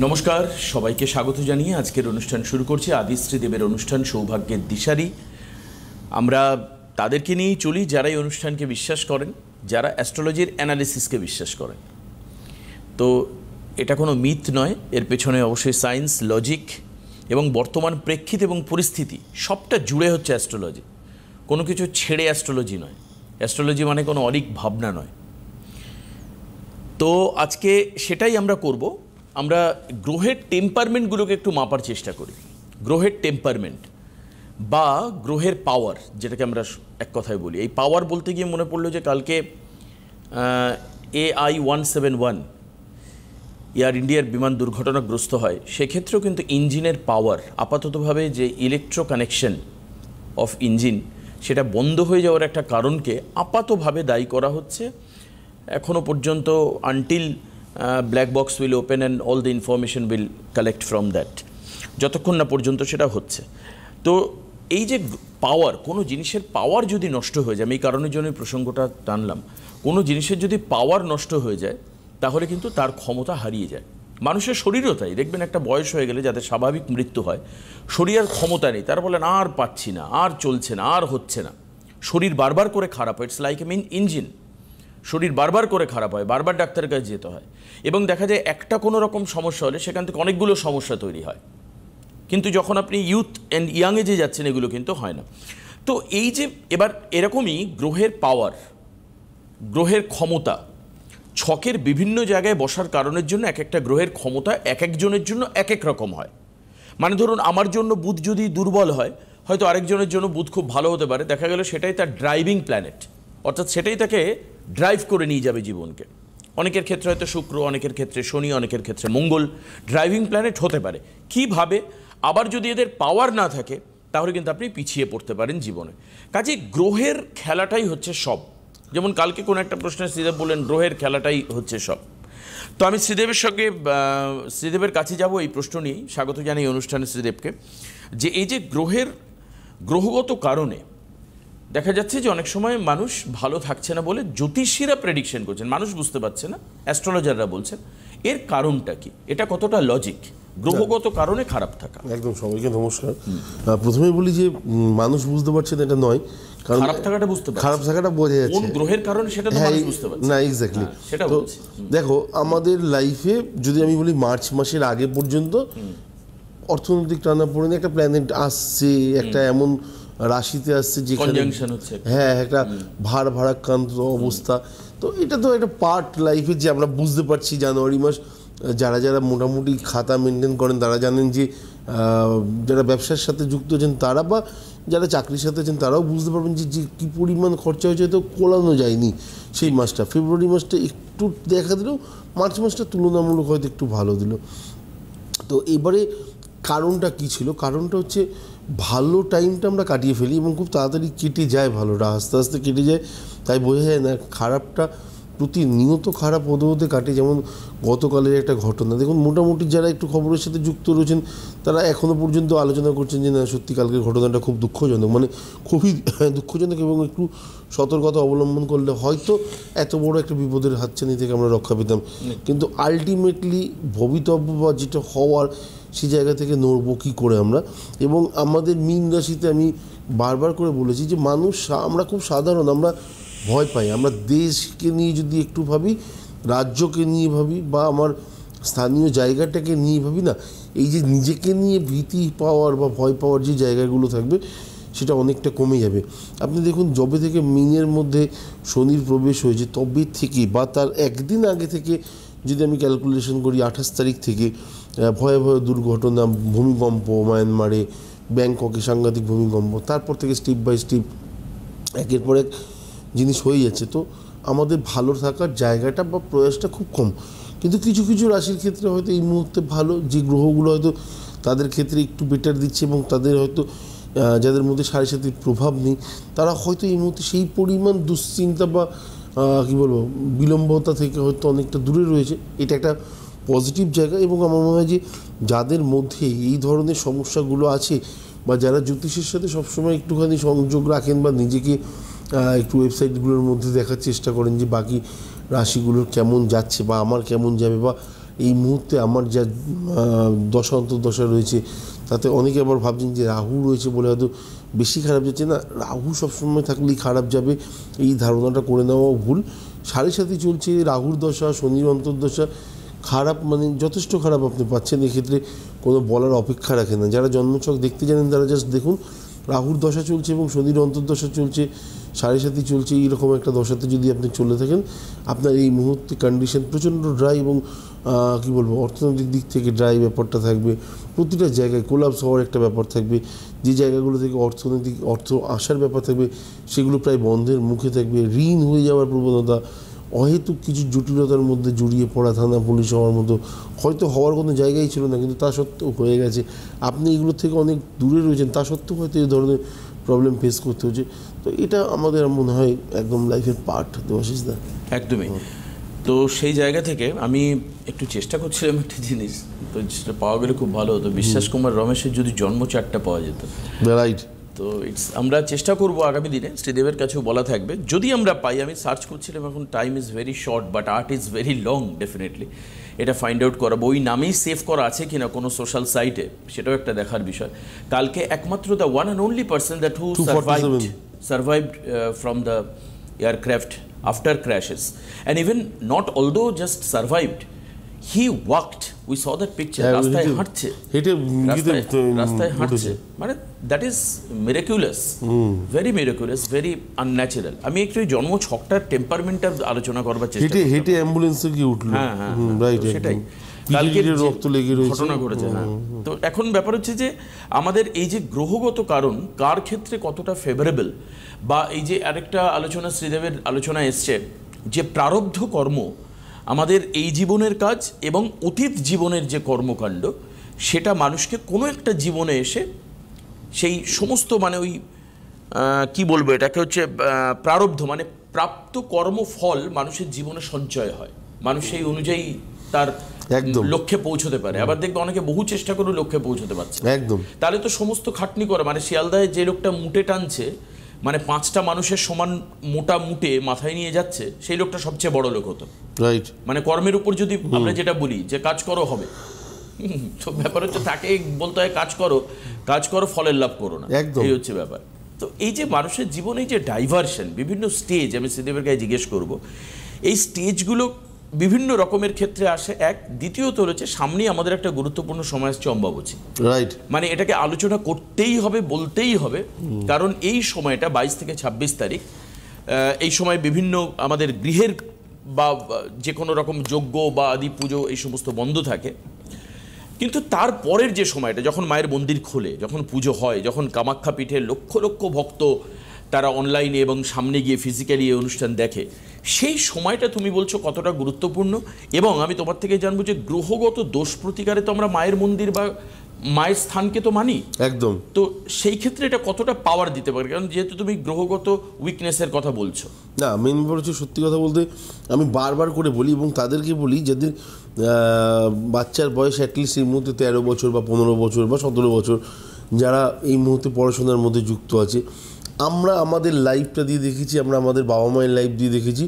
নমস্কার, সবাইকে স্বাগত জানিয়ে আজকের অনুষ্ঠান শুরু করছি। আদিশ্রী দেবের অনুষ্ঠান সৌভাগ্যের দিশারি। আমরা তাদেরকে নিয়েই চলি যারা এই অনুষ্ঠানকে বিশ্বাস করেন, যারা অ্যাস্ট্রোলজির অ্যানালিসিসকে বিশ্বাস করেন। তো এটা কোনো মিথ নয়, এর পেছনে অবশ্যই সায়েন্স, লজিক এবং বর্তমান প্রেক্ষিত এবং পরিস্থিতি সবটা জুড়ে হচ্ছে অ্যাস্ট্রোলজি। কোনো কিছু ছেড়ে অ্যাস্ট্রোলজি নয়, অ্যাস্ট্রোলজি মানে কোনো অলীক ভাবনা নয়। তো আজকে সেটাই আমরা করব। আমরা গ্রহের টেম্পারমেন্টগুলোকে একটু মাপার চেষ্টা করি। গ্রহের টেম্পারমেন্ট বা গ্রহের পাওয়ার, যেটাকে আমরা এক কথায় বলি। এই পাওয়ার বলতে গিয়ে মনে পড়লো যে কালকে AI-171 এয়ার ইন্ডিয়ার বিমান দুর্ঘটনাগ্রস্ত হয়। সেক্ষেত্রেও কিন্তু ইঞ্জিনের পাওয়ার, আপাততভাবে যে ইলেকট্রো কানেকশন অফ ইঞ্জিন, সেটা বন্ধ হয়ে যাওয়ার একটা কারণকে আপাতভাবে দায়ী করা হচ্ছে। এখনও পর্যন্ত until black box will open and all the information will collect from that, যতক্ষণ না পর্যন্ত সেটা হচ্ছে। তো এই যে পাওয়ার, কোনো জিনিসের পাওয়ার যদি নষ্ট হয়ে যায়, আমি এই কারণের জন্য প্রসঙ্গটা টানলাম, কোনো জিনিসের যদি পাওয়ার নষ্ট হয়ে যায় তাহলে কিন্তু তার ক্ষমতা হারিয়ে যায়। মানুষের শরীরও তাই, দেখবেন একটা বয়স হয়ে গেলে যাদের স্বাভাবিক মৃত্যু হয়, শরীরের ক্ষমতা নেই, তারা বলেন আর পাচ্ছি না, আর চলছে না, আর হচ্ছে না। শরীর বারবার করে খারাপ হয়, ইটস লাইক এ ইঞ্জিন। শরীর বারবার করে খারাপ হয়, বারবার ডাক্তারের কাছে যেতে হয়, এবং দেখা যায় একটা কোনো রকম সমস্যা হলে সেখান থেকে অনেকগুলো সমস্যা তৈরি হয়। কিন্তু যখন আপনি ইউথ অ্যান্ড ইয়াং এজে যাচ্ছেন, এগুলো কিন্তু হয় না। তো এই যে এবার এরকমই গ্রহের পাওয়ার, গ্রহের ক্ষমতা, ছকের বিভিন্ন জায়গায় বসার কারণের জন্য এক একটা গ্রহের ক্ষমতা এক একজনের জন্য এক এক রকম হয়। মানে ধরুন, আমার জন্য বুধ যদি দুর্বল হয়, হয়তো আরেকজনের জন্য বুধ খুব ভালো হতে পারে। দেখা গেল সেটাই তার ড্রাইভিং প্ল্যানেট, অর্থাৎ সেটাই তাকে ড্রাইভ করে নিয়ে যাবে জীবনকে। অনেকের ক্ষেত্রে হয়তো শুক্র, অনেকের ক্ষেত্রে শনি, অনেকের ক্ষেত্রে মঙ্গল ড্রাইভিং প্ল্যানেট হতে পারে। কীভাবে? আবার যদি এদের পাওয়ার না থাকে তাহলে কিন্তু আপনি পিছিয়ে পড়তে পারেন জীবনে। কাজে গ্রহের খেলাটাই হচ্ছে সব। যেমন কালকে কোনো একটা প্রশ্নে শ্রীদেব বললেন গ্রহের খেলাটাই হচ্ছে সব। তো আমি শ্রীদেবের সঙ্গে শ্রীদেবের কাছে যাব এই প্রশ্ন নিয়েই। স্বাগত জানাই এই অনুষ্ঠানে শ্রীদেবকে। যে এই যে গ্রহগত কারণে দেখা যাচ্ছে যে অনেক সময় মানুষ ভালো থাকছে না বলে জ্যোতিষীরা প্রেডিকশন করছেন, মানুষ বুঝতে পারছে না, অ্যাস্ট্রোলজাররা বলছেন। এর কারণটা কি? এটা কতটা লজিক? গ্রহগত কারণে খারাপ থাকা। একদম। সবাইকে নমস্কার। প্রথমেই বলি যে মানুষ বুঝতে পারছে না এটা নয়, কারণ খারাপ থাকাটা বুঝতে পারছে, খারাপ থাকাটা বোঝা যাচ্ছে কোন গ্রহের কারণে সেটা তো মানুষ বুঝতে পারছে না। এক্স্যাক্টলি। সেটা তো বলছি। দেখো, আমাদের লাইফে যদি আমি বলি মার্চ মাসের আগে পর্যন্ত অর্থনৈতিক টানাপোড়েনে একটা প্ল্যানেট আসছে, একটা এমন রাশিতে আসছে যেখানে একটা ভারাক্রান্ত অবস্থা। তো এটা তো একটা পার্ট লাইফের, যে আমরা বুঝতে পারছি। জানুয়ারি মাস যারা যারা মোটামুটি খাতা মেনটেন করেন তারা জানেন যে যারা ব্যবসার সাথে যুক্ত আছেন তারা, বা যারা চাকরির সাথে আছেন তারাও বুঝতে পারবেন যে কী পরিমাণ খরচা হয়েছে, তো কোলানো যায়নি সেই মাসটা। ফেব্রুয়ারি মাসটা একটু দেখা দিলেও মার্চ মাসটা তুলনামূলক হয়তো একটু ভালো দিল। তো এবারে কারণটা কী ছিল? কারণটা হচ্ছে ভালো টাইমটা আমরা কাটিয়ে ফেলি এবং খুব তাড়াতাড়ি কেটে যায়, ভালোটা আস্তে আস্তে কেটে যায়, তাই বোঝা যায় না। খারাপটা প্রতিনিয়ত খারাপ হতে হতে কাটে। যেমন গতকালের একটা ঘটনা দেখুন, মোটামুটি যারা একটু খবরের সাথে যুক্ত রয়েছেন তারা এখনও পর্যন্ত আলোচনা করছেন যে না, সত্যি কালকের ঘটনাটা খুব দুঃখজনক, মানে খুবই দুঃখজনক, এবং একটু সতর্কতা অবলম্বন করলে হয়তো এত বড় একটা বিপদের হাতছানি থেকে আমরা রক্ষা পেতাম। কিন্তু আলটিমেটলি ভবিতব্য বা যেটা হওয়ার, সেই জায়গা থেকে নড়বো কী করে আমরা। এবং আমাদের মীন রাশিতে আমি বারবার করে বলেছি যে মানুষ, আমরা খুব সাধারণ, আমরা ভয় পাই। আমরা দেশকে নিয়ে যদি একটু ভাবি, রাজ্যকে নিয়ে ভাবি, বা আমার স্থানীয় জায়গাটাকে নিয়ে ভাবি না, এই যে নিজেকে নিয়ে ভীতি পাওয়ার বা ভয় পাওয়ার যে জায়গাগুলো থাকবে সেটা অনেকটা কমে যাবে। আপনি দেখুন, যবে থেকে মিনের মধ্যে শনির প্রবেশ হয়েছে তবে থেকে, বা তার একদিন আগে থেকে যদি আমি ক্যালকুলেশন করি, 28 তারিখ থেকে ভয়াবহ দুর্ঘটনা, ভূমিকম্প মায়ানমারে, ব্যাংককে সাংঘাতিক ভূমিকম্প, তারপর থেকে স্টেপ বাই স্টেপ একের পর এক জিনিস হয়ে যাচ্ছে। তো আমাদের ভালো থাকার জায়গাটা বা প্রয়াসটা খুব কম। কিন্তু কিছু কিছু রাশির ক্ষেত্রে হয়তো এই মুহূর্তে ভালো, যে গ্রহগুলো হয়তো তাদের ক্ষেত্রে একটু বেটার দিচ্ছে, এবং তাদের হয়তো যাদের মধ্যে সাড়ে সাথীর প্রভাব নেই, তারা হয়তো এই মুহূর্তে সেই পরিমাণ দুশ্চিন্তা বা কী বলবো, বিলম্বতা থেকে হয়তো অনেকটা দূরে রয়েছে। এটা একটা পজিটিভ জায়গা। এবং আমার মনে হয় যে যাদের মধ্যে এই ধরনের সমস্যাগুলো আছে, বা যারা জ্যোতিষের সাথে সবসময় একটুখানি সংযোগ রাখেন, বা নিজেকে একটু ওয়েবসাইটগুলোর মধ্যে দেখার চেষ্টা করেন যে বাকি রাশিগুলোর কেমন যাচ্ছে বা আমার কেমন যাবে, বা এই মুহূর্তে আমার যা দশা অন্তর্দশা রয়েছে তাতে অনেকে আবার ভাবছেন যে রাহু রয়েছে বলে হয়তো বেশি খারাপ যাচ্ছে না, রাহু সবসময় থাকলেই খারাপ যাবে এই ধারণাটা করে নেওয়াও ভুল। সাড়ে সাথে চলছে রাহুর দশা, শনির অন্তর্দশা, খারাপ মানে যথেষ্ট খারাপ আপনি পাচ্ছেন, এক্ষেত্রে কোনো বলার অপেক্ষা রাখে না। যারা জন্মছক দেখতে জানেন তারা জাস্ট দেখুন, রাহুর দশা চলছে এবং শনির অন্তর্দশা চলছে, সাড়ে সাথে চলছে, এইরকম একটা দশাতে যদি আপনি চলে থাকেন আপনার এই মুহূর্তে কন্ডিশন প্রচণ্ড ড্রাই এবং কী বলবো অর্থনৈতিক দিক থেকে ড্রাই ব্যাপারটা থাকবে, প্রতিটা জায়গায় কোলাপস হওয়ার একটা ব্যাপার থাকবে, যে জায়গাগুলো থেকে অর্থ আসার ব্যাপার থাকবে সেগুলো প্রায় বন্ধের মুখে থাকবে, ঋণ হয়ে যাওয়ার প্রবণতা, অহেতুক কিছু জটিলতার মধ্যে জড়িয়ে পড়া, থানা পুলিশ হওয়ার মতো হয়তো হওয়ার কোনো জায়গাই ছিল না কিন্তু তা সত্ত্বেও হয়ে গেছে, আপনি এগুলো থেকে অনেক দূরে রয়েছেন তা সত্ত্বেও হয়তো এই ধরনের প্রবলেম ফেস করতে হচ্ছে। তো এটা আমাদের মনে হয় একদম লাইফের পার্ট, দেবাশিস দা। একদমই। তো সেই জায়গা থেকে আমি একটু চেষ্টা করছিলাম একটা জিনিস, তো যেটা পাওয়া গেলে খুব ভালো হতো, বিশ্বাস কুমার রমেশের যদি জন্ম চার্টটা পাওয়া যেত। রাইট। তো আমরা চেষ্টা করব আগামী দিনে, শ্রীদেবের কাছেও বলা থাকবে যদি আমরা পাই। আমি সার্চ করছিলাম, এখন time is very short but art is very long, definitely এটা ফাইন্ড আউট করাবো। ওই নামেই সেভ করা আছে কিনা কোনো সোশ্যাল সাইটে সেটাও একটা দেখার বিষয়। কালকে একমাত্র the one and only person that who survived from the aircraft after crashes, and even not although just survived, he walked, we saw that picture, রাস্তায় হাঁটছে, রাস্তায় হাঁটছে, মানে that is miraculous, very miraculous, very unnatural. আমি একটু জন্ম ছকটার টেম্পারমেন্টটা আলোচনা করবার চেষ্টা করছি। হেঁটে অ্যাম্বুলেন্সে কি উঠলো, রাইট, সেটাই কালকে রক্ত লেগে রয়েছে, ঘটনা ঘটেছে। হ্যাঁ, তো এখন ব্যাপার হচ্ছে যে আমাদের এই যে গ্রহগত কারণ কার ক্ষেত্রে কতটা ফেভারেবল, বা এই যে আরেকটা আলোচনা শ্রীদেবের আলোচনা এসছে যে প্রারব্ধ কর্ম, আমাদের এই জীবনের কাজ এবং অতীত জীবনের যে কর্মকাণ্ড, সেটা মানুষকে কোনো একটা জীবনে এসে সেই সমস্ত মানে ওই কি বলবো এটাকে হচ্ছে প্রারব্ধ মানে প্রাপ্ত কর্মফল মানুষের জীবনে সঞ্চয় হয়, মানুষ সেই অনুযায়ী তার লক্ষ্যে পৌঁছতে পারে। আবার দেখবে অনেকে বহু চেষ্টা করে লক্ষ্যে পৌঁছতে পারছে একদম, তাহলে তো সমস্ত খাটনি করে, মানে শিয়ালদায় যে লোকটা মুটে টানছে, মানে 5টা মানুষের সমান মোটা মুটে মাথায় নিয়ে যাচ্ছে, সেই লোকটা সবচেয়ে বড় লোক হতো, রাইট। মানে কর্মের উপর যদি আমরা যেটা বলি যে কাজ করো হবে, তো ব্যাপার হচ্ছে তাকে বলতে হয় কাজ করো ফলের লাভ করো না, এই হচ্ছে ব্যাপার। তো এই যে মানুষের জীবনে যে ডাইভারশন, বিভিন্ন স্টেজ, আমি শ্রীদেবের কাছে জিজ্ঞেস করবো, এই স্টেজগুলো বিভিন্ন রকমের ক্ষেত্রে আসে। এক, দ্বিতীয়ত হচ্ছে সামনেই আমাদের একটা গুরুত্বপূর্ণ সময় আসছে অম্বাবচী, রাইট। মানে এটাকে আলোচনা করতেই হবে, বলতেই হবে, কারণ এই সময়টা 22 থেকে 26 তারিখ, এই সময় বিভিন্ন আমাদের গৃহের বা যে কোনো রকম যজ্ঞ বা আদি পুজো এই সমস্ত বন্ধ থাকে। কিন্তু তারপরের যে সময়টা, যখন মায়ের মন্দির খোলে, যখন পুজো হয়, যখন কামাখ্যা পীঠে লক্ষ লক্ষ ভক্ত তারা অনলাইনে এবং সামনে গিয়ে ফিজিক্যালি এই অনুষ্ঠান দেখে, সেই সময়টা তুমি বলছো কতটা গুরুত্বপূর্ণ। এবং আমি তোমার থেকে জানবো যে গ্রহগত দোষ প্রতিকারে তো আমরা মায়ের মন্দির বা মায়ের স্থানকে তো মানি একদম, তো সেই ক্ষেত্রে এটা কতটা পাওয়ার দিতে পারে, কারণ যেহেতু তুমি গ্রহগত উইকনেসের কথা বলছো। না, মেন ব্যাপার হচ্ছে সত্যি কথা বলতে আমি বারবার করে বলি এবং তাদেরকে বলি যাদের বাচ্চার বয়স অ্যাটলিস্ট এই মুহূর্তে 13 বছর বা 15 বছর বা 17 বছর, যারা এই মুহূর্তে পড়াশোনার মধ্যে যুক্ত আছে, আমরা আমাদের লাইফটা দিয়ে দেখেছি, আমরা আমাদের বাবা মায়ের লাইফ দিয়ে দেখেছি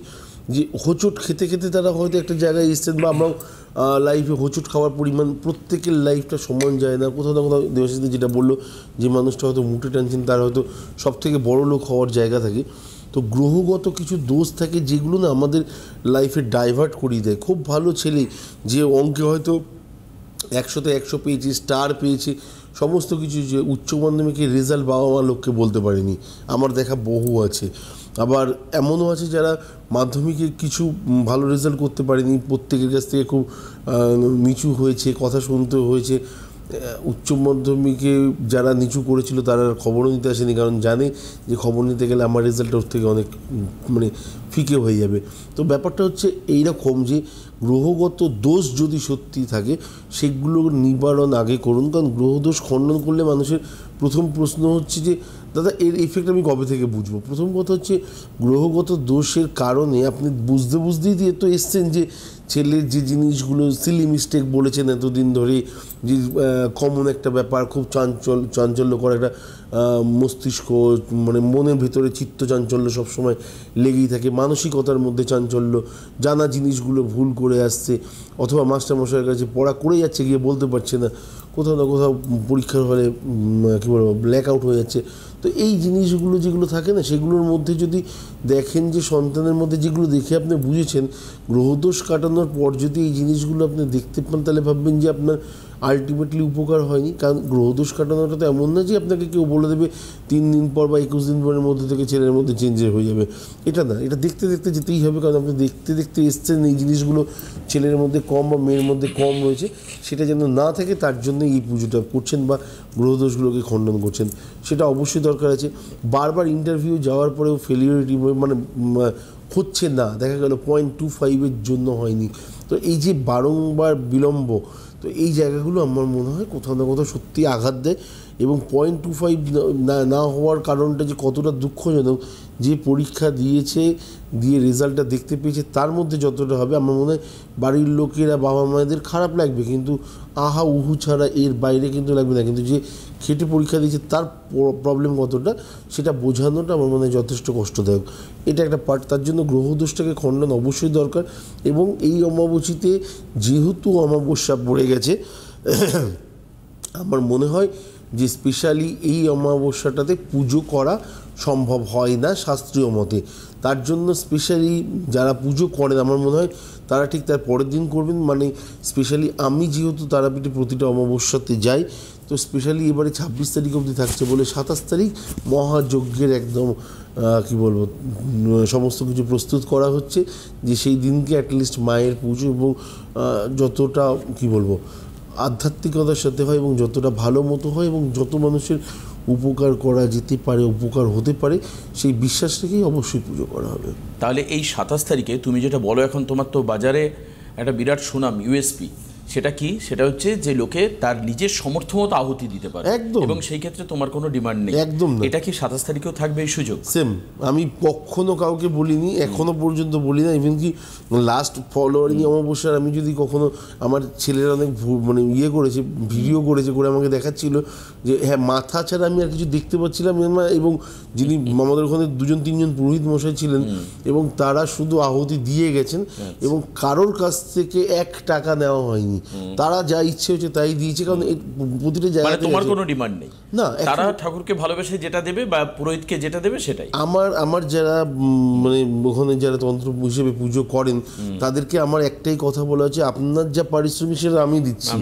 যে হোঁচট খেতে খেতে তারা হয়তো একটা জায়গায় এসছেন, বা আমরাও লাইফে হোঁচট খাওয়ার পরিমাণ প্রত্যেকের লাইফটা সমান যায় না। কোথাও না কোথাও দেবাশিস যেটা বললো, যে মানুষটা হয়তো মুটে টানছেন তার হয়তো সবথেকে বড় লোক হওয়ার জায়গা থাকে। তো গ্রহগত কিছু দোষ থাকে যেগুলো না আমাদের লাইফে ডাইভার্ট করিয়ে দেয়। খুব ভালো ছেলে যে অঙ্কে হয়তো 100তে 100 পেয়েছে, স্টার পেয়েছে, সমস্ত কিছু, যে উচ্চ মাধ্যমিকের রেজাল্ট বাবা মা লোককে বলতে পারেনি, আমার দেখা বহু আছে। আবার এমনও আছে যারা মাধ্যমিকে কিছু ভালো রেজাল্ট করতে পারেনি, প্রত্যেকের কাছ থেকে খুব নিচু হয়েছে, কথা শুনতে হয়েছে। উচ্চ মাধ্যমিকে যারা নিচু করেছিল তারা খবরও নিতে আসেনি, কারণ জানে যে খবর নিতে গেলে আমার রেজাল্ট ওর থেকে অনেক মানে ফিকে হয়ে যাবে। তো ব্যাপারটা হচ্ছে এইরকম যে গ্রহগত দোষ যদি সত্যি থাকে সেগুলো নিবারণ আগে করুন, কারণ গ্রহদোষ খণ্ডন করলে মানুষের প্রথম প্রশ্ন হচ্ছে যে দাদা এর ইফেক্ট আমি কবে থেকে বুঝবো? প্রথম কথা হচ্ছে গ্রহগত দোষের কারণে আপনি বুঝতেই দিয়ে তো এসছেন যে ছেলের যে জিনিসগুলো সিলি মিস্টেক বলেছেন এতদিন ধরে, যে কমন একটা ব্যাপার, খুব চাঞ্চল্যকর একটা মস্তিষ্ক, মানে মনের ভেতরে চিত্ত চাঞ্চল্য সবসময় লেগেই থাকে, মানসিকতার মধ্যে চাঞ্চল্য, জানা জিনিসগুলো ভুল করে আসছে, অথবা মাস্টারমশাইয়ের কাছে পড়া করে যাচ্ছে গিয়ে বলতে পারছে না, কোথাও না কোথাও পরীক্ষার হলে কী বলবো ব্ল্যাক আউট হয়ে যাচ্ছে। তো এই জিনিসগুলো যেগুলো থাকে না, সেগুলোর মধ্যে যদি দেখেন যে সন্তানের মধ্যে যেগুলো দেখে আপনি বুঝেছেন, গ্রহদোষ কাটানোর পর যদি এই জিনিসগুলো আপনি দেখতে পান, তাহলে ভাববেন যে আপনার আলটিমেটলি উপকার হয়নি। কারণ গ্রহদোষ কাটানোটা তো এমন না যে আপনাকে কেউ বলে দেবে 3 দিন পর বা 21 দিন পরের মধ্যে থেকে ছেলের মধ্যে চেঞ্জ হয়ে যাবে, এটা না। এটা দেখতে দেখতে যেতেই হবে, কারণ আপনি দেখতে দেখতে এসছেন এই জিনিসগুলো ছেলের মধ্যে কম বা মেয়ের মধ্যে কম রয়েছে, সেটা যেন না থাকে তার জন্য এই পুজোটা করছেন বা গ্রহদোষগুলোকে খণ্ডন করছেন, সেটা অবশ্যই দরকার আছে। বারবার ইন্টারভিউ যাওয়ার পরেও ফেলিওরিটি মানে হচ্ছে না, দেখা গেল 0.25-এর জন্য হয়নি। তো এই যে বারংবার বিলম্ব, তো এই জায়গাগুলো আমার মনে হয় কোথাও না কোথাও সত্যি আঘাত দেয়। এবং 0.25 না হওয়ার কারণটা যে কতটা দুঃখজনক, যে পরীক্ষা দিয়েছে, দিয়ে রেজাল্টটা দেখতে পেয়েছে, তার মধ্যে যতটা হবে আমার মনে হয় বাড়ির লোকেরা, বাবা মায়েদের খারাপ লাগবে, কিন্তু আহা উহু ছাড়া এর বাইরে কিন্তু লাগবে না। কিন্তু যে খেটে পরীক্ষা দিয়েছে তার প্রবলেম কতটা, সেটা বোঝানোটা আমার মনে হয় যথেষ্ট কষ্টদায়ক। এটা একটা পার্ট। তার জন্য গ্রহদোষটাকে খণ্ডন অবশ্যই দরকার। এবং এই অমাবস্যাতে যেহেতু অমাবস্যা পড়ে গেছে, আমার মনে হয় যে স্পেশালি এই অমাবস্যাটাতে পুজো করা সম্ভব হয় না শাস্ত্রীয় মতে। তার জন্য স্পেশালি যারা পুজো করেন আমার মনে হয় তারা ঠিক তার পরের দিন করবেন। মানে স্পেশালি আমি যেহেতু তারাপীঠে প্রতিটা অমাবস্যাতে যাই, তো স্পেশালি এবারে 26 তারিখ অবধি থাকছে বলে 27 তারিখ মহাযজ্ঞের একদম কি বলবো সমস্ত কিছু প্রস্তুত করা হচ্ছে, যে সেই দিনকে অ্যাটলিস্ট মায়ের পুজো এবং যতটা কি বলবো আধ্যাত্মিকতার সাথে হয় এবং যতটা ভালো মতো হয় এবং যত মানুষের উপকার করা যেতে পারে, উপকার হতে পারে, সেই বিশ্বাস থেকেই অবশ্যই পুজো করা হবে। তাহলে এই 27 তারিখে তুমি যেটা বলো, এখন তোমার তো বাজারে একটা বিরাট সুনাম, ইউএসপি, সেটা কি? সেটা হচ্ছে যে লোকে তার নিজের সামর্থ্য মতো আহুতি দিতে পারে, একদম। এবং সেই ক্ষেত্রে তোমার কোনো ডিমান্ড নেই, একদম না। এটা কি 27 তারিখেও থাকবে এই সুযোগ? সেম, আমি কখনো কাউকে বলিনি, এখনো পর্যন্ত বলি না। ইভেন কি লাস্ট ফলোয়ারিং অমাবস্যার আমি যদি কখনো, আমার ছেলেরা অনেক মানে করেছে, ভিডিও করেছে, করে আমাকে দেখাচ্ছিল যে হ্যাঁ মাথা ছাড়া আমি আর কিছু দেখতে পাচ্ছিলাম না। এবং যিনি আমাদের ওখানে 2-3জন পুরোহিত মশাই ছিলেন এবং তারা শুধু আহুতি দিয়ে গেছেন এবং কারোর কাছ থেকে 1 টাকা নেওয়া হয়নি, তারা যা ইচ্ছে হচ্ছে তাই দিয়েছে। কারণ প্রতিটা জায়গায় তোমার কোনো ডিমান্ড নেই না, তারা ঠাকুরকে ভালোবেসে যেটা দেবে বা পুরোহিতকে যেটা দেবে সেটাই। আমার যারা মানে ওখানে যারা তন্ত্র হিসেবে পুজো করেন তাদেরকে আমার একটাই কথা বলা হচ্ছে, আপনার যা পারিশ্রমিক সেটা আমি দিচ্ছি,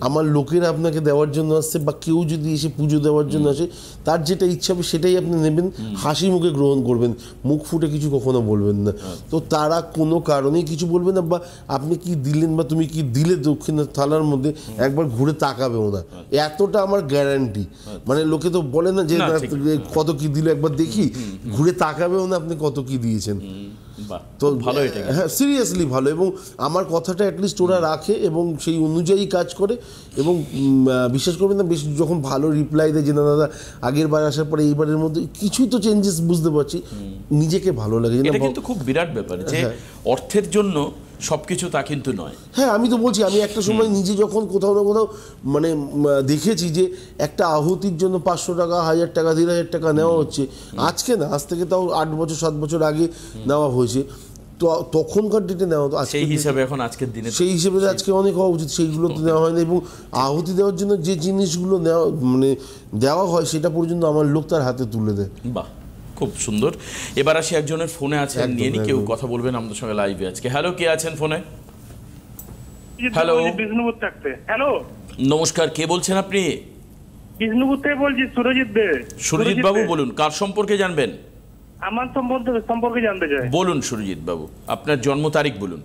আমার লোকেরা আপনাকে দেওয়ার জন্য আসছে, বা কেউ যদি এসে পুজো দেওয়ার জন্য আসে তার যেটা ইচ্ছা হবে সেটাই আপনি নেবেন, হাসি মুখে গ্রহণ করবেন, মুখ ফুটে কিছু কখনো বলবেন না। তো তারা কোনো কারণেই কিছু বলবে না, বা আপনি কি দিলেন বা তুমি কি দিলে দক্ষিণের থালার মধ্যে একবার ঘুরে তাকাবেও না, এতটা আমার গ্যারান্টি। মানে লোকে তো বলে না যে কত কি দিল একবার দেখি, ঘুরে তাকাবেও না আপনি কত কি দিয়েছেন। তো ভালো, এটা হ্যাঁ সিরিয়াসলি ভালো। এবং আমার কথাটা অ্যাটলিস্ট ওরা রাখে এবং সেই অনুযায়ী কাজ করে। এবং বিশ্বাস করবেন না, বেশ যখন ভালো রিপ্লাই দেয় যে না দাদা আগের বার আসার পরে এইবারের মধ্যে কিছু তো চেঞ্জেস বুঝতে পারছি, নিজেকে ভালো লাগে। এটা কিন্তু খুব বিরাট ব্যাপার যে অর্থের জন্য সবকিছু তা কিন্তু নয়। হ্যাঁ আমি তো বলছি, আমি একটা সময় নিজে যখন কোথাও না কোথাও মানে দেখেছি যে একটা আহুতির জন্য 500 টাকা, 1000 টাকা, 1500 টাকা নেওয়া হচ্ছে। আজকে না, আজ থেকে তাও 8 বছর 7 বছর আগে নেওয়া হয়েছে। তো তখনকার ডেটে নেওয়া হতো, সেই হিসাবে এখন আজকের দিনে সেই হিসেবে আজকে অনেক হওয়া উচিত, সেইগুলো তো নেওয়া হয় না। এবং আহুতি দেওয়ার জন্য যে জিনিসগুলো নেওয়া মানে দেওয়া হয় সেটা পর্যন্ত আমার লোক তার হাতে তুলে দেয়। বাহ, খুব সুন্দর। এবার আসি একজনের ফোনে আছেন, নিয়ে নি কেউ কথা বলবেন আমাদের সঙ্গে লাইভে আজকে। হ্যালো, কে আছেন ফোনে? হ্যালো, বিষ্ণুপুর থাকতে। হ্যালো, নমস্কার, কে বলছেন আপনি? বিষ্ণুপুর থেকে বলছি, সুরজিৎ দে। সুরজিৎ বাবু বলুন, কার সম্পর্কে জানবেন? আমার সম্পর্কে জানতে চাই। বলুন সুরজিৎ বাবু, আপনার জন্ম তারিখ বলুন।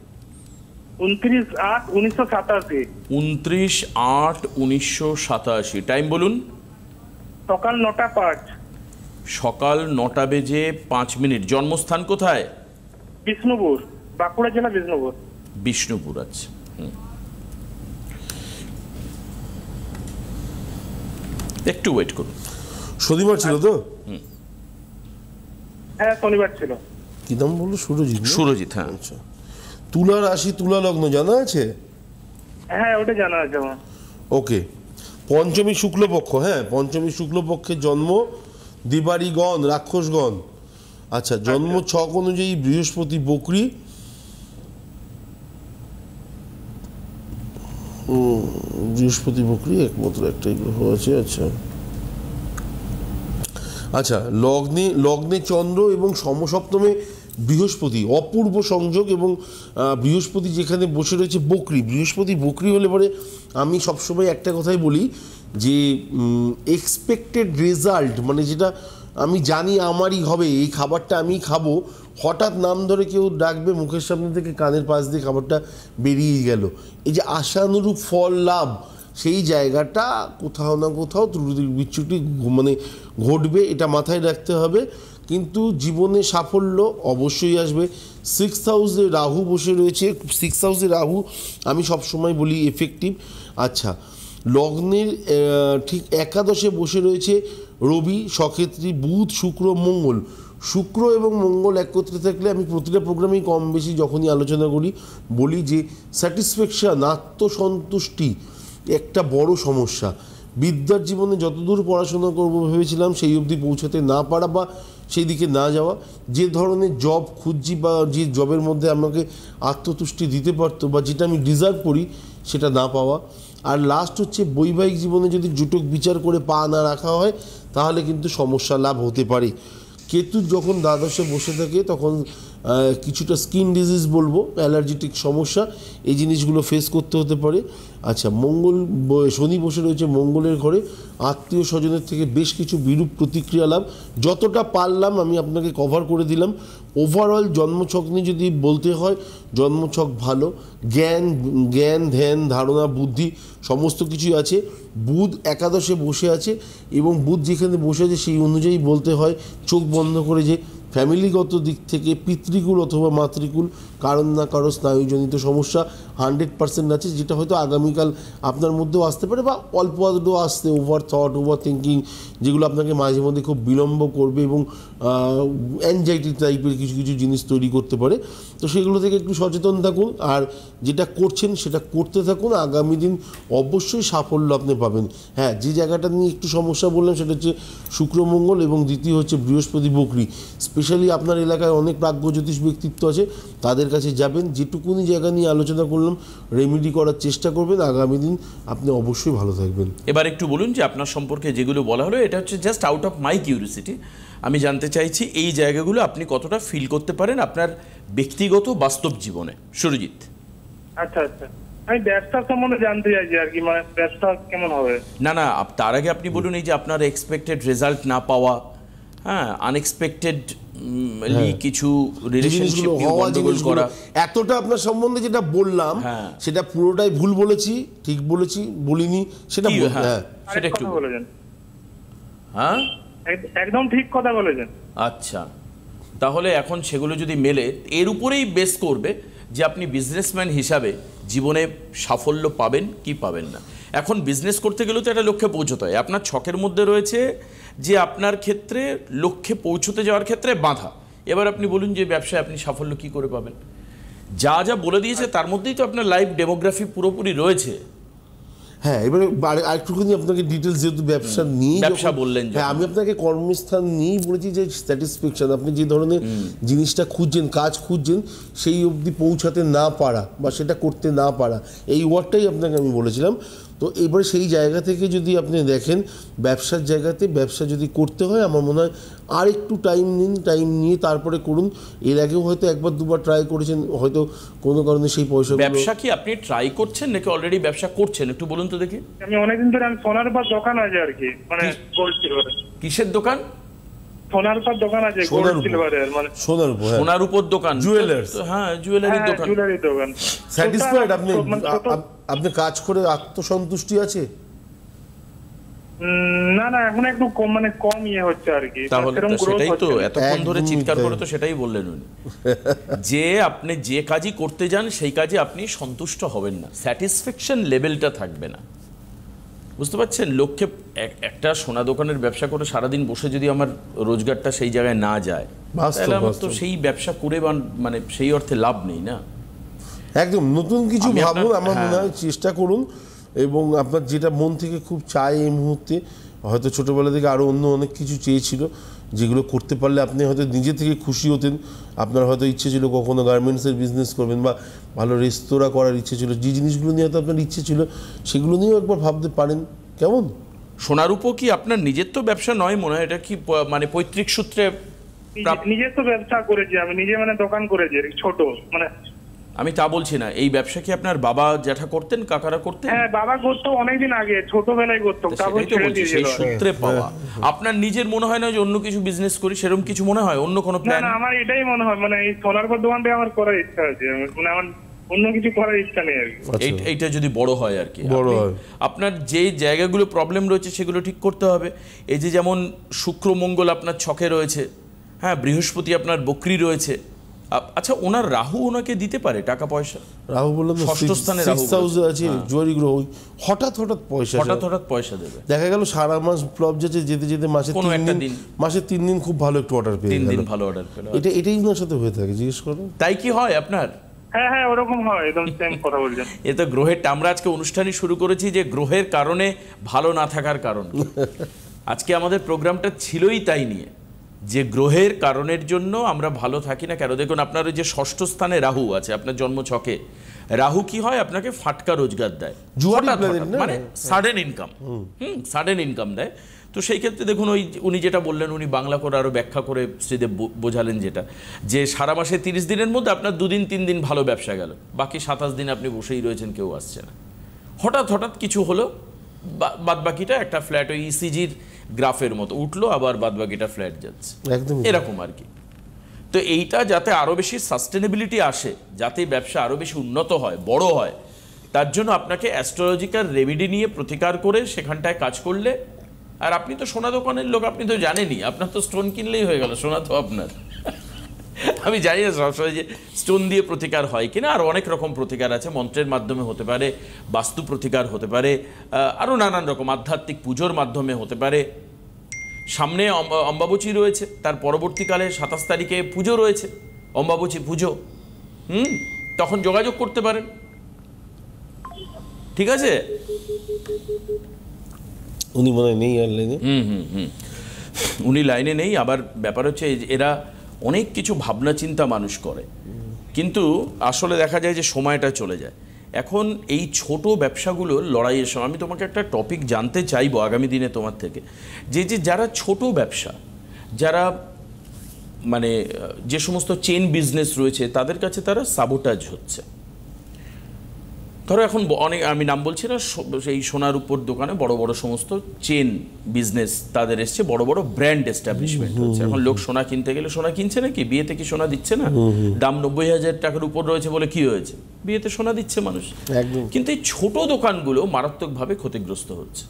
29/8/1987। 29/8/1987। টাইম বলুন। সকাল 9টা 5। সকাল 9টা বেজে 5 মিনিট। জন্মস্থান কোথায়? বিষ্ণুপুর, বাঁকুড়া জেলা বিষ্ণুপুর। বিষ্ণুপুর, আছে। একটু ওয়েট করুন। শনিবার ছিল তো? হ্যাঁ শনিবার ছিল। কি নাম বললো? সুরজিৎ না? সুরজিৎ, হ্যাঁ। আচ্ছা, তুলা রাশি তুলা লগ্ন জানা আছে? হ্যাঁ ওটা জানা আছে আমার। ওকে, পঞ্চমী শুক্লপক্ষ, হ্যাঁ পঞ্চমী শুক্লপক্ষে জন্ম, দিবাড়িগণ রাক্ষসগণ। আচ্ছা, জন্ম ছক অনুযায়ী বৃহস্পতি বকরি, বৃহস্পতি বকরি একমাত্র একটাই গ্রহ আছে। আচ্ছা আচ্ছা, লগ্নে চন্দ্র এবং সমসপ্তমে বৃহস্পতি, অপূর্ব সংযোগ। এবং বৃহস্পতি যেখানে বসে রয়েছে বকরি, বৃহস্পতি বকরি হলে পরে আমি সবসময় একটা কথাই বলি যে এক্সপেক্টেড রেজাল্ট, মানে যেটা আমি জানি আমারই হবে, এই খাবারটা আমি খাবো, হঠাৎ নাম ধরে কেউ ডাকবে, মুখের সামনে থেকে কানের পাশ দিয়ে খাবারটা বেরিয়ে গেল, এই যে আশানুরূপ ফল লাভ, সেই জায়গাটা কোথাও না কোথাও ত্রুটি বিচ্যুতি মানে ঘটবে, এটা মাথায় রাখতে হবে। কিন্তু জীবনে সাফল্য অবশ্যই আসবে। 6th হাউসে রাহু বসে রয়েছে, 6th হাউসে রাহু আমি সবসময় বলি এফেক্টিভ। আচ্ছা, লগ্নের ঠিক একাদশে বসে রয়েছে রবি, সক্ষেত্রী, বুধ, শুক্র, মঙ্গল। শুক্র এবং মঙ্গল একত্রে থাকলে আমি প্রতিটা প্রোগ্রামেই কম বেশি যখনই আলোচনা করি বলি যে স্যাটিসফ্যাকশান, আত্মসন্তুষ্টি একটা বড় সমস্যা। বিদ্যার জীবনে যতদূর পড়াশোনা করব ভেবেছিলাম সেই অবধি পৌঁছাতে না পারা বা সেই দিকে না যাওয়া, যে ধরনের জব খুঁজছি বা যে জবের মধ্যে আমাকে আত্মতুষ্টি দিতে পারতো বা যেটা আমি ডিজার্ভ করি সেটা না পাওয়া। আর লাস্ট হচ্ছে বৈবাহিক জীবনে যদি জুটক বিচার করে পা না রাখা হয় তাহলে কিন্তু সমস্যা লাভ হতে পারে। কেতু যখন দ্বাদশে বসে থাকে তখন কিছুটা স্কিন ডিজিজ বলবো, অ্যালার্জিটিক সমস্যা, এই জিনিসগুলো ফেস করতে হতে পারে। আচ্ছা, শনি বসে রয়েছে মঙ্গলের ঘরে, আত্মীয় স্বজনের থেকে বেশ কিছু বিরূপ প্রতিক্রিয়া লাভ। যতটা পারলাম আমি আপনাকে কভার করে দিলাম। ওভারঅল জন্মছক নিয়ে যদি বলতে হয়, জন্মছক ভালো, জ্ঞান ধ্যান ধারণা বুদ্ধি সমস্ত কিছুই আছে। বুধ একাদশে বসে আছে এবং বুধ যেখানে বসে আছে সেই অনুযায়ী বলতে হয় চোখ বন্ধ করে যে ফ্যামিলিগত দিক থেকে পিতৃকুল অথবা মাতৃকুল কারণ না কারো স্নায়ুজনিত সমস্যা 100% আছে, যেটা হয়তো আগামীকাল আপনার মধ্যেও আসতে পারে বা অল্প আধটু আসতে, ওভার থট, ওভার থিঙ্কিং, যেগুলো আপনাকে মাঝে মধ্যে খুব বিলম্ব করবে এবং অ্যাংজাইটি টাইপের কিছু কিছু জিনিস তৈরি করতে পারে। তো সেগুলো থেকে একটু সচেতন থাকুন আর যেটা করছেন সেটা করতে থাকুন। আগামী দিন অবশ্যই সাফল্য আপনি পাবেন। হ্যাঁ, যে জায়গাটা নিয়ে একটু সমস্যা বললাম সেটা হচ্ছে শুক্রমঙ্গল এবং দ্বিতীয় হচ্ছে বৃহস্পতি বকরি। স্পেশালি আপনার এলাকায় অনেক প্রাজ্ঞ জ্যোতিষ ব্যক্তিত্ব আছে, তাদের কাছে যাবেন, যেটুকুনি জায়গা নিয়ে আলোচনা করলাম রেমেডি করার চেষ্টা করবেন, আগামী দিন আপনি অবশ্যই ভালো থাকবেন। এবার একটু বলুন যে আপনার সম্পর্কে যেগুলো বলা হলো এটা হচ্ছে just out of my curiosity, আমি জানতে চাইছি এই জায়গাগুলো আপনি কতটা ফিল করতে পারেন আপনার ব্যক্তিগত বাস্তব জীবনে। সুরজিৎ। আচ্ছা আচ্ছা, আমি ব্যবসার সম্বন্ধে জানতে চাইছি আর কি, মানে ব্যবসা কেমন হবে। না না, তার আগে আপনি বলুন এই যে আপনার এক্সপেক্টেড রেজাল্ট না পাওয়া, হ্যাঁ, আনএক্সপেক্টেড কিছু রিলেশনশিপ গন্ডগোল করা, এতটা আপনার সম্বন্ধে যেটা বললাম সেটা পুরোটাই ভুল বলেছি, ঠিক বলেছি বলিনি সেটা সেটা একটু বলেছেন। হ্যাঁ, একদম ঠিক কথা বলেছেন। আচ্ছা, তাহলে এখন সেগুলো যদি মেলে এর উপরেই বেস করবে যে আপনি বিজনেসম্যান হিসাবে জীবনে সাফল্য পাবেন কি পাবেন না। এখন বিজনেস করতে গেলেও তো একটা লক্ষ্যে পৌঁছতে হয়। আপনার ছকের মধ্যে রয়েছে যে আপনার ক্ষেত্রে লক্ষ্যে পৌঁছতে যাওয়ার ক্ষেত্রে বাধা। এবার আপনি বলুন যে ব্যবসায় আপনি সাফল্য কি করে পাবেন? যা যা বলে দিয়েছে তার মধ্যেই তো আপনার লাইফ ডেমোগ্রাফি পুরোপুরি রয়েছে। হ্যাঁ, এবারে আরেকটুখানি আপনাকে ডিটেলস, যেহেতু ব্যবসা নিয়ে ব্যবসা বললেন, হ্যাঁ আমি আপনাকে কর্মস্থান নিয়েই বলেছি যে স্যাটিসফ্যাকশন, আপনি যে ধরনের জিনিসটা খুঁজছেন, কাজ খুঁজছেন, সেই অবধি পৌঁছাতে না পারা বা সেটা করতে না পারা, এই ওয়ার্ডটাই আপনাকে আমি বলেছিলাম। তো এবারে সেই জায়গা থেকে যদি আপনি দেখেন ব্যবসার জায়গাতে ব্যবসা যদি করতে হয়, আমার মনে হয় আর একটু টাইম নিন, টাইম নিয়ে তারপরে করুন। এর আগেও হয়তো একবার দুবার ট্রাই করেছেন, হয়তো কোনো কারণে সেই পয়সা। ব্যবসা কি আপনি ট্রাই করছেন নাকি অলরেডি ব্যবসা করছেন একটু বলুন তো দেখি। আমি অনেকদিন ধরে আমি সোনার উপর দোকান আছে আর কি, মানে গোল্ড সিলভার। কিসের দোকান? সোনার উপর দোকান আছে, গোল্ড সিলভারের, মানে সোনার উপর, সোনার উপর দোকান, জুয়েলার্স। হ্যাঁ, জুয়েলারির দোকান। জুয়েলারির দোকান। স্যাটিসফাইড আপনি? আপনি কাজ করে আত্মসন্তুষ্টি আছে? না না, এখন একটু কম, মানে কম ইয়ে হচ্ছে আর কি। তাহলে সেটাই তো এতক্ষণ ধরে চিৎকার করে তো সেটাই বললেন উনি যে আপনি যে কাজই করতে যান সেই কাজে আপনি সন্তুষ্ট হবেন না, স্যাটিসফ্যাকশন লেভেলটা থাকবে না। বুঝতে পারছেন, লক্ষ্যে একটা সোনা দোকানের ব্যবসা করে সারাদিন বসে যদি আমার রোজগারটা সেই জায়গায় না যায়, তাহলে আমার তো সেই ব্যবসা করে মানে সেই অর্থে লাভ নেই না। একদম নতুন কিছু ভাবুন, আমার মনে হয় চেষ্টা করুন, এবং আপনার যেটা মন থেকে খুব চায় এই মুহূর্তে, হয়তো ছোটোবেলা থেকে আরও অন্য অনেক কিছু চেয়েছিল, যেগুলো করতে পারলে আপনি হয়তো নিজে থেকে খুশি হতেন। আপনার হয়তো ইচ্ছে ছিল কখনো গার্মেন্টসের বিজনেস করবেন বা ভালো রেস্তোরাঁ করার ইচ্ছে ছিল, যে জিনিসগুলো নিয়ে হয়তো আপনার ইচ্ছে ছিল সেগুলো নিয়েও একবার ভাবতে পারেন। কেমন? সোনার উপর কি আপনার নিজের তো ব্যবসা নয় মনে হয়, এটা কি মানে পৈতৃক সূত্রে? নিজের তো ব্যবসা করেছি আমি, নিজে মানে দোকান করেছি ছোট, মানে আমি তা বলছি না, এই ব্যবসা কি আপনার বাবা জ্যাঠা করতেন, কাকারা করতেন? হ্যাঁ, বাবা করতো অনেকদিন আগে, ছোটবেলায় করতো, তারপর ছেড়ে দিয়েছিল। সেই সূত্রে পাওয়া। আপনার নিজের মনে হয় না যে অন্য কিছু বিজনেস করি, সেরকম কিছু মনে হয়, অন্য কোনো প্ল্যান? না, আমার এটাই মনে হয়, মানে এই সোনার উপর দোকানটা আমার করার ইচ্ছা আছে, মানে আমার অন্য কিছু করার ইচ্ছা নেই আর কি। এইটা যদি বড় হয় আর কি, বড় হয়, আপনার যে জায়গাগুলো প্রবলেম রয়েছে সেগুলো ঠিক করতে হবে। এই যে যেমন শুক্র মঙ্গল আপনার ছকে রয়েছে, হ্যাঁ, বৃহস্পতি আপনার বকরি রয়েছে। আচ্ছা, ওনার রাহু ওনাকে দিতে পারে টাকা পয়সা? রাহু বললাম ষষ্ঠ স্থানে রাহু আছে, জুয়ারি গ্রহ, হঠাৎ পয়সা দেবে। দেখা গেল সারা মাস প্লব যেতে যেতে মাসে 3 দিন খুব ভালো একটু অর্ডার পেয়ে গেল, ভালো অর্ডার পেল। এটাই ওনার সাথে হয়ে থাকে, জিজ্ঞেস করুন। তাই কি হয় আপনার? হ্যাঁ, ওরকম হয়, একদম সেম কথা বলছেন। এ তো গ্রহের, আমরা আজকে অনুষ্ঠানই শুরু করেছি যে গ্রহের কারণে ভালো না থাকার কারণ। আজকে আমাদের প্রোগ্রামটা ছিলই তাই নিয়ে, যে গ্রহের কারণের জন্য আমরা ভালো থাকি না কেন। দেখুন, আপনার ওই যে ষষ্ঠ স্থানে রাহু আছে আপনার জন্ম ছকে, রাহু কি হয়, আপনাকে ফাটকা রোজগার দেয়, মানে সাডেন ইনকাম দেয়। তো সেই ক্ষেত্রে দেখুন, ওই উনি যেটা বললেন, উনি বাংলা করে আরো ব্যাখ্যা করে শ্রীদেব বোঝালেন যেটা, যে সারা মাসে 30 দিনের মধ্যে আপনার 2 দিন 3 দিন ভালো ব্যবসা গেল, বাকি 27 দিন আপনি বসেই রয়েছেন, কেউ আসছে না। হঠাৎ কিছু হলো, বাদবাকিটা একটা ফ্ল্যাট, ওই ইসিজির গ্রাফের মতো উঠলো, আবার বাদবাকিটা ফ্ল্যাট যাচ্ছে, এরকম আর কি। তো এইটা যাতে আরো বেশি সাস্টেনেবিলিটি আসে, যাতে ব্যবসা আরো বেশি উন্নত হয়, বড় হয়, তার জন্য আপনাকে অ্যাস্ট্রোলজিক্যাল রেমেডি নিয়ে প্রতিকার করে সেখানটায় কাজ করলে। আর আপনি তো সোনা দোকানের লোক, আপনি তো জানেনই, আপনার তো স্টোন কিনলেই হয়ে গেল, সোনা তো আপনার। আমি জানি না সবসময় যে স্টোন দিয়ে প্রতিকার হয় কিনা, আর অনেক রকম প্রতিকার আছে, মন্ত্রের মাধ্যমে হতে পারে, বাস্তু প্রতিকার হতে পারে, আরও নানান রকম আধ্যাত্মিক পুজোর মাধ্যমে হতে পারে। সামনে অম্বাবচী রয়েছে, তার পরবর্তীকালে 27 তারিখে পুজো রয়েছে, অম্বাবচী পুজো। তখন যোগাযোগ করতে পারেন, ঠিক আছে? উনি মনে হয় নেই আর লাইনে। উনি লাইনে নেই। আবার ব্যাপার হচ্ছে, এরা অনেক কিছু ভাবনা চিন্তা মানুষ করে, কিন্তু আসলে দেখা যায় যে সময়টা চলে যায়। এখন এই ছোট ব্যবসাগুলোর লড়াইয়ের সময় আমি তোমাকে একটা টপিক জানতে চাইবো আগামী দিনে তোমার থেকে, যে যারা ছোট ব্যবসা, যারা মানে যে সমস্ত চেন বিজনেস রয়েছে, তাদের কাছে তারা সাবোটাজ হচ্ছে। ধরো এখন অনেক, আমি নাম বলছি না, সেই সোনার উপর দোকানে বড় বড় সমস্ত চেন বিজনেস তাদের এসছে, বড় বড় ব্র্যান্ড এস্টাবলিশমেন্ট হচ্ছে। এখন লোক সোনা কিনতে গেলে সোনা কিনছে নাকি? বিয়েতে কি সোনা দিচ্ছে না? দাম 90,000 টাকার উপর রয়েছে বলে কি হয়েছে, বিয়েতে সোনা দিচ্ছে মানুষ। কিন্তু এই ছোট দোকানগুলো মারাত্মকভাবে ক্ষতিগ্রস্ত হচ্ছে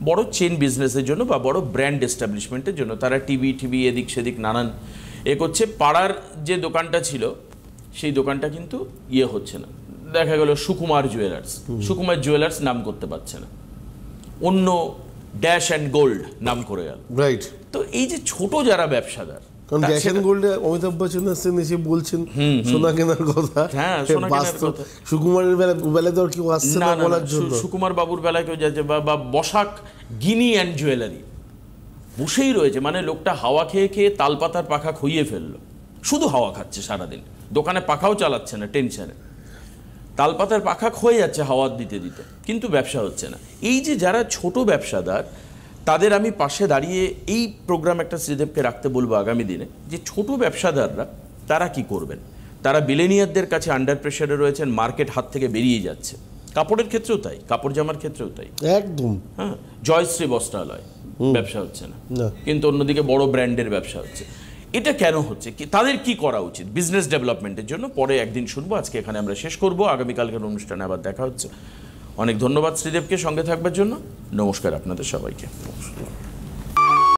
বড় চেন বিজনেসের জন্য বা বড় ব্র্যান্ড এস্টাবলিশমেন্টের জন্য। তারা টিভি এদিক সেদিক নানান করছে। পাড়ার যে দোকানটা ছিল সেই দোকানটা কিন্তু হচ্ছে না। দেখা গেল সুকুমার জুয়েলার্স নাম করতে পারছে না, অন্য ড্যাশ অ্যান্ড গোল্ড নাম করে গেল। রাইট। তো এই যে ছোট যারা ব্যবসাদার, কারণ ড্যাশ অ্যান্ড গোল্ডে অমিতাভ বচ্চন আসছেন, এসে বলছেন সোনা কেনার কথা। হ্যাঁ, সোনা কেনার কথা। সুকুমারের বেলায় তো কেউ আসছে না বলার জন্য। সুকুমার বাবুর বেলায় কেউ যাচ্ছে, বা বসাক গিনি অ্যান্ড জুয়েলারি বসেই রয়েছে, মানে লোকটা হাওয়া খেয়ে খেয়ে তালপাতার পাখা খুইয়ে ফেললো, শুধু হাওয়া খাচ্ছে সারাদিন, দোকানে পাখাও চালাচ্ছে না, টেনশনে তালপাতার পাখা ক্ষয়ে যাচ্ছে হাওয়া দিতে দিতে, কিন্তু ব্যবসা হচ্ছে না। এই যে যারা ছোট ব্যবসাদার, তাদের আমি পাশে দাঁড়িয়ে এই প্রোগ্রাম একটা শ্রীদেবকে রাখতে বলবো আগামী দিনে, যে ছোট ব্যবসাদাররা তারা কি করবেন। তারা বিলেনিয়ারদের কাছে আন্ডার প্রেশারে রয়েছেন, মার্কেট হাত থেকে বেরিয়ে যাচ্ছে। কাপড়ের ক্ষেত্রেও তাই, কাপড় জামার ক্ষেত্রেও তাই, একদম। হ্যাঁ, জয়শ্রী বস্ত্রালয় ব্যবসা হচ্ছে না, কিন্তু অন্যদিকে বড় ব্র্যান্ডের ব্যবসা হচ্ছে। এটা কেন হচ্ছে, তাদের কি করা উচিত বিজনেস ডেভেলপমেন্টের জন্য, পরে একদিন শুনবো। আজকে এখানে আমরা শেষ করব, আগামীকালকের অনুষ্ঠানে আবার দেখা হচ্ছে। অনেক ধন্যবাদ শ্রীদেবকে সঙ্গে থাকবার জন্য। নমস্কার আপনাদের সবাইকে।